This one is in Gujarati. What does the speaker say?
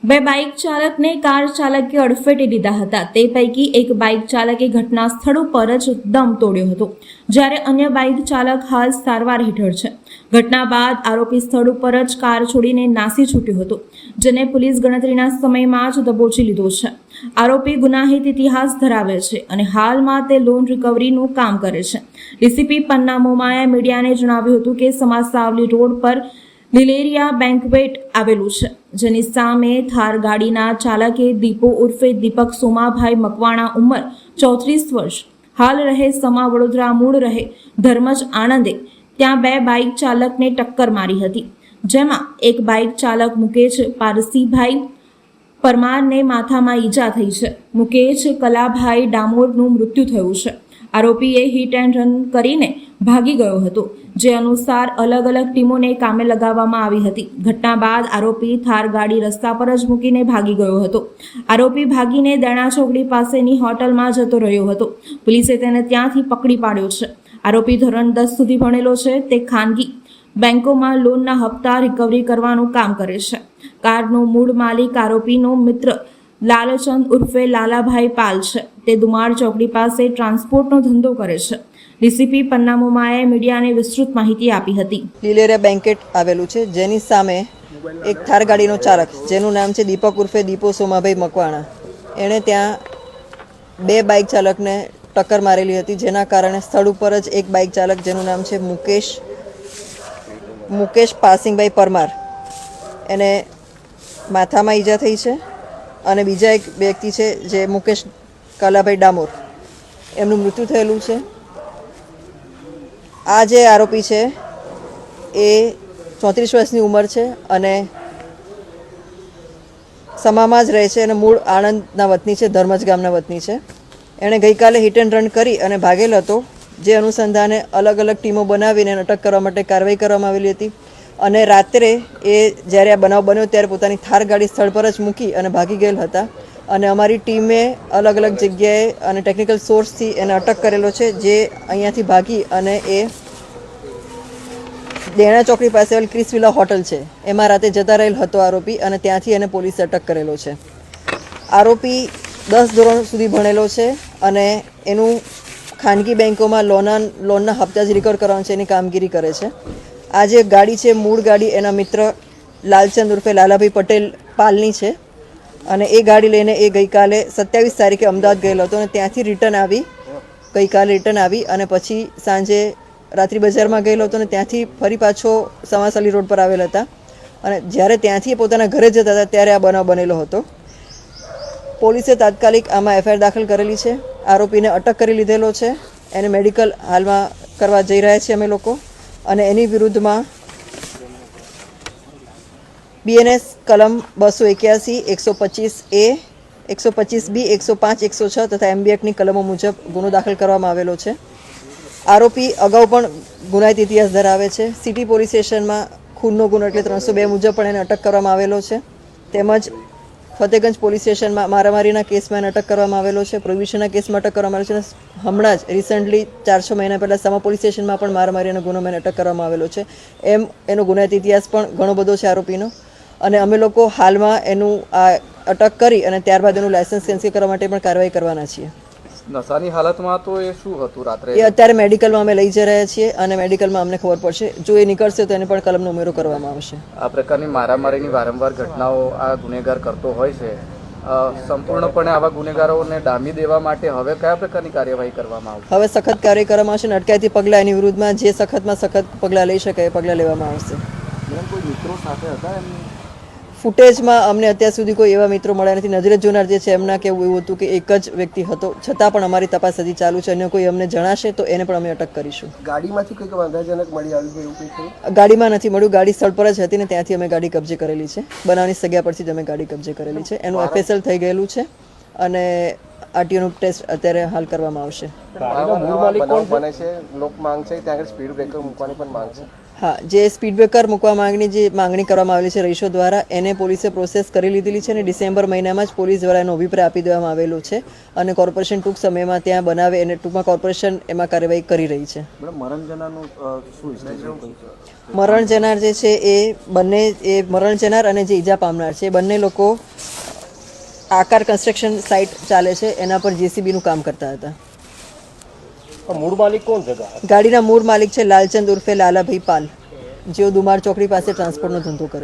બે બાઇક ચાલકને કાર ચાલકે અડફેટે લીધા હતા। તે પૈકી એક બાઇક ચાલકે ઘટના સ્થળ ઉપર જ દમ તોડ્યો હતો, જ્યારે અન્ય બાઇક ચાલક હાલ સારવાર હેઠળ છે। ઘટના બાદ આરોપી સ્થળ ઉપર જ કાર છોડીને નાસી છૂટ્યો હતો, જેને પોલીસ ગણતરીના સમયમાં જ દબોચી લીધો છે। આરોપી ગુનાહિત ઇતિહાસ ધરાવે છે અને હાલમાં તે લોન રિકવરીનું કામ કરે છે। ડીસીપી પન્ના મોમાએ મીડિયાને જણાવ્યું હતું કે સમાસાવલી રોડ પર લિલેરિયા બેન્કવેટ આવેલું છે, જેની સામે થાર ગાડીના ચાલકે દીપો ઉર્ફે દીપક સોમાભાઈ મકવાણા ઉંમર 34 વર્ષ, હાલ રહે સમા વડોદરા, મૂળ રહે ધર્મજ આણંદે, ત્યાં બે બાઇક ચાલકને ટક્કર મારી હતી, જેમાં એક બાઇક ચાલક મુકેશ પારસીભાઈ પરમારને માથામાં ઈજા થઈ છે। મુકેશ કલાભાઈ ડામોરનું મૃત્યુ થયું છે। આરોપીએ હિટ એન્ડ રન કરીને ભાગી ગયો હતો, જે અનુસાર અલગ અલગ ટીમોને કામે લગાવવામાં આવી હતી। ઘટના બાદ આરોપી થાર ગાડી રસ્તા પર જ મૂકીને ભાગી ગયો હતો। આરોપી ભાગીને દેણા ચોકડી પાસેની હોટલમાં જતો રહ્યો હતો। પોલીસે તેને ત્યાંથી પકડી પાડ્યો છે। આરોપી ધોરણ 10 સુધી ભણેલો છે। તે ખાનગી બેંકોમાં લોનના હપ્તા રિકવરી કરવાનું કામ કરે છે। કારનો મૂળ માલિક આરોપીનો મિત્ર લાલચંદ ઉર્ફે લાલાભાઈ પાલ છે। તે દુમાર ચોકડી પાસે ટ્રાન્સપોર્ટનો ધંધો કરે છે। ડીસીપી પન્ના મોમાએ મીડિયાને વિસ્તૃત માહિતી આપી હતી। લિલેરિયા બેન્કેટ આવેલું છે, જેની સામે એક થાર ગાડીનો ચાલક જેનું નામ છે દીપક ઉર્ફે દીપો સોમાભાઈ મકવાણા, એણે ત્યાં બે બાઇક ચાલકને ટક્કર મારેલી હતી, જેના કારણે સ્થળ ઉપર જ એક બાઇક ચાલક જેનું નામ છે મુકેશ પાસિંગભાઈ પરમાર, એને માથામાં ઈજા થઈ છે અને બીજા એક વ્યક્તિ છે જે મુકેશ કલાભાઈ ડામોર, એમનું મૃત્યુ થયેલું છે। આ જે આરોપી છે એ 34 વર્ષની ઉંમર છે અને સમામાં જ રહે છે અને મૂળ આણંદના વતની છે, ધર્મજ ગામના વતની છે। એણે ગઈકાલે હિટ એન્ડ રન કરી અને ભાગેલ હતો, જે અનુસંધાને અલગ અલગ ટીમો બનાવીને અટક કરવા માટે કાર્યવાહી કરવામાં આવેલી હતી અને રાત્રે એ જ્યારે આ બનાવ બન્યો ત્યારે પોતાની થાર ગાડી સ્થળ પર જ મૂકી અને ભાગી ગયેલ હતા અને અમારી ટીમે અલગ અલગ જગ્યાએ અને ટેકનિકલ સોર્સથી એને અટક કરેલો છે, જે અહીંયાથી ભાગી અને એ દેણા ચોકડી પાસે આવેલ ક્રિસ વિલા હોટલ છે એમાં રાતે જતા રહેલ હતો આરોપી, અને ત્યાંથી એને પોલીસે અટક કરેલો છે। આરોપી 10 ધોરણ સુધી ભણેલો છે અને એનું ખાનગી બેંકોમાં લોનના હપ્તા જ રિકવર કરવાનું છે એની કામગીરી કરે છે। આ જે ગાડી છે, મૂળ ગાડી એના મિત્ર લાલચંદ ઉર્ફે લાલાભાઈ પટેલ પાલની છે અને એ ગાડી લઈને એ ગઈકાલે 27 તારીખે અમદાવાદ ગયેલો હતો અને ત્યાંથી ગઈકાલે રિટર્ન આવી અને પછી સાંજે રાત્રિ બજારમાં ગયેલો હતો અને ત્યાંથી ફરી પાછો સમાસાલી રોડ પર આવેલ હતા અને જ્યારે ત્યાંથી પોતાના ઘરે જતા હતા ત્યારે આ બનાવ બનેલો હતો। પોલીસે તાત્કાલિક આમાં એફઆઈઆર દાખલ કરેલી છે। આરોપીને અટક કરી લીધેલો છે, એને મેડિકલ હાલમાં કરવા જઈ રહ્યા છીએ અમે લોકો, અને એની વિરુદ્ધમાં બીએનએસ કલમ 281, 125A, 125B, 105, 106 તથા MB એક્ટની કલમો મુજબ ગુનો દાખલ કરવામાં આવેલો છે। આરોપી અગાઉ પણ ગુનાહિત ઇતિહાસ ધરાવે છે। સિટી પોલીસ સ્ટેશનમાં ખૂનનો ગુનો એટલે 302 મુજબ પણ એને અટક કરવામાં આવેલો છે, તેમજ ફતેગંજ પોલીસ સ્ટેશનમાં મારામારીના કેસમાં એને અટક કરવામાં આવેલો છે, પ્રોહિબિશનના કેસમાં અટક કરવામાં આવેલો છે, હમણાં જ રિસન્ટલી 4-6 મહિના પહેલાં સમા પોલીસ સ્ટેશનમાં પણ મારામારીનો ગુનો એને અટક કરવામાં આવેલો છે। એમ એનો ગુનાહિત ઇતિહાસ પણ ઘણો બધો છે આરોપીનો, અને અમે લોકો હાલમાં એનું આ અટક કરી અને ત્યારબાદ એનું લાયસન્સ કેન્સલ કરવા માટે પણ કાર્યવાહી કરવાના છીએ। નશાની હાલતમાં તો એ શું હતું રાત્રે? એ અત્યારે મેડિકલમાં અમે લઈ જઈ રહ્યા છીએ અને મેડિકલમાં અમને ખબર પડશે, જો એ નીકળશે તો એને પણ કલમનો ઉમેરો કરવામાં આવશે। આ પ્રકારની મારામારીની વારંવાર ઘટનાઓ આ ગુનેગાર કરતો હોય છે, સંપૂર્ણપણે આવા ગુનેગારોને ડામી દેવા માટે હવે કયા પ્રકારની કાર્યવાહી કરવામાં આવશે? હવે સખત કાર્યવાહી કરવામાં આવશે અને અટકાયતી પગલાં એની વિરુદ્ધમાં જે સખતમાં સખત પગલાં લઈ શકાય એ પગલાં લેવામાં આવશે। કોઈ મિત્રો સાથે હતા એમની? ફૂટેજમાં અમને અત્યાર સુધી કોઈ એવા મિત્રો મળ્યા નથી। નજરે જોનાર જે છે એમના કહેવું એવું હતું કે એક જ વ્યક્તિ હતો, છતાં પણ અમારી તપાસ હજી ચાલુ છે, અને કોઈ અમને જણાશે તો એને પણ અમે અટક કરીશું। ગાડીમાંથી કંઈક વાંધાજનક મળી આવ્યું હોય એવું કંઈ થયું? ગાડીમાં નથી મળ્યું, ગાડી સ્થળ પર જ હતી ને ત્યાંથી અમે ગાડી કબજે કરેલી છે। બનાવની જગ્યા પરથી જ અમે ગાડી કબજે કરેલી છે। એનું FSL થઈ ગયેલું છે અને આરટીઓનું ટેસ્ટ અત્યારે હાલ કરવામાં આવશે। હા, જે સ્પીડ બ્રેકર મૂકવા માંગની જે માંગણી કરવામાં આવેલી છે રહીશો દ્વારા, એને પોલીસે પ્રોસેસ કરી લીધેલી છે અને ડિસેમ્બર મહિનામાં જ પોલીસ દ્વારા એનો અભિપ્રાય આપી દેવામાં આવેલો છે અને કોર્પોરેશન ટૂંક સમયમાં ત્યાં બનાવે અને ટૂંકમાં કોર્પોરેશન એમાં કાર્યવાહી કરી રહી છે। મરણ જનાર જે છે એ બંને, એ મરણ જનાર અને જે ઈજા પામનાર છે એ બંને લોકો આકાર કન્સ્ટ્રક્શન સાઇટ ચાલે છે એના પર જેસીબીનું કામ કરતા હતા. મૂળ માલિક કોણ છે ગાડીના મૂળ માલિક છે લાલચંદ ઉર્ફે લાલાભાઈ પાલ, જેઓ દુમાર ચોકડી પાસે ટ્રાન્સપોર્ટનો ધંધો કરે છે.